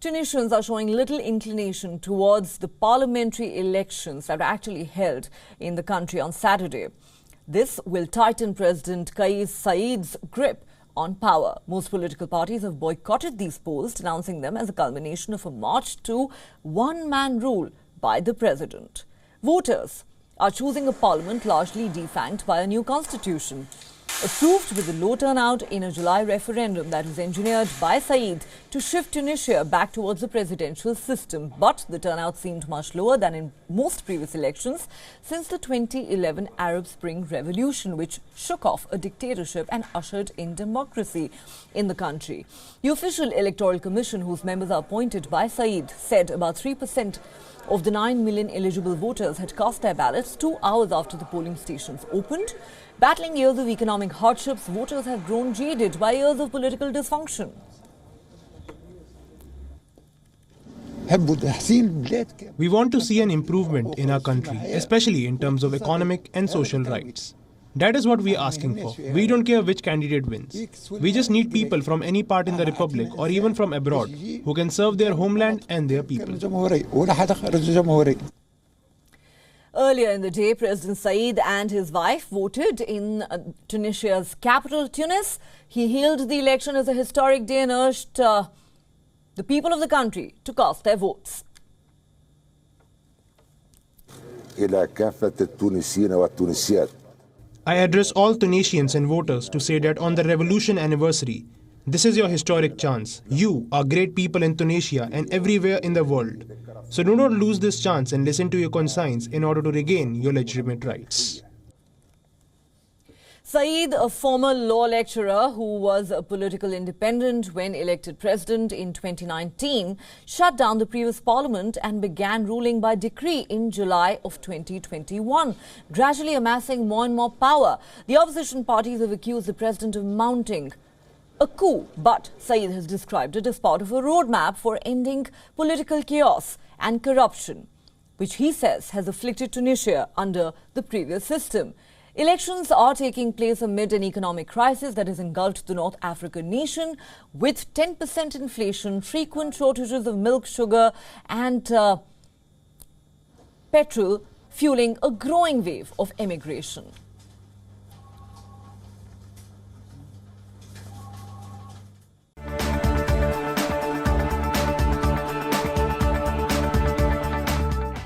Tunisians are showing little inclination towards the parliamentary elections that are actually held in the country on Saturday. This will tighten President Kais Saied's grip on power. Most political parties have boycotted these polls, denouncing them as a culmination of a march to one-man rule by the president. Voters are choosing a parliament largely defanged by a new constitution, approved with a low turnout in a July referendum that was engineered by Saied to shift Tunisia back towards the presidential system. But the turnout seemed much lower than in most previous elections since the 2011 Arab Spring Revolution, which shook off a dictatorship and ushered in democracy in the country. The official electoral commission, whose members are appointed by Saied, said about 3% of the 9 million eligible voters had cast their ballots 2 hours after the polling stations opened. Battling years of economic hardships, voters have grown jaded by years of political dysfunction. We want to see an improvement in our country, especially in terms of economic and social rights. That is what we are asking for. We don't care which candidate wins. We just need people from any part in the republic or even from abroad who can serve their homeland and their people. Earlier in the day, President Saied and his wife voted in Tunisia's capital, Tunis. He hailed the election as a historic day and urged the people of the country to cast their votes. I address all Tunisians and voters to say that on the revolution anniversary, this is your historic chance. You are great people in Tunisia and everywhere in the world. So do not lose this chance and listen to your conscience in order to regain your legitimate rights. Saied, a former law lecturer who was a political independent when elected president in 2019, shut down the previous parliament and began ruling by decree in July of 2021, gradually amassing more and more power. The opposition parties have accused the president of mounting a coup, but Saied has described it as part of a roadmap for ending political chaos and corruption, which he says has afflicted Tunisia under the previous system. Elections are taking place amid an economic crisis that has engulfed the North African nation, with 10% inflation, frequent shortages of milk, sugar and petrol fueling a growing wave of emigration.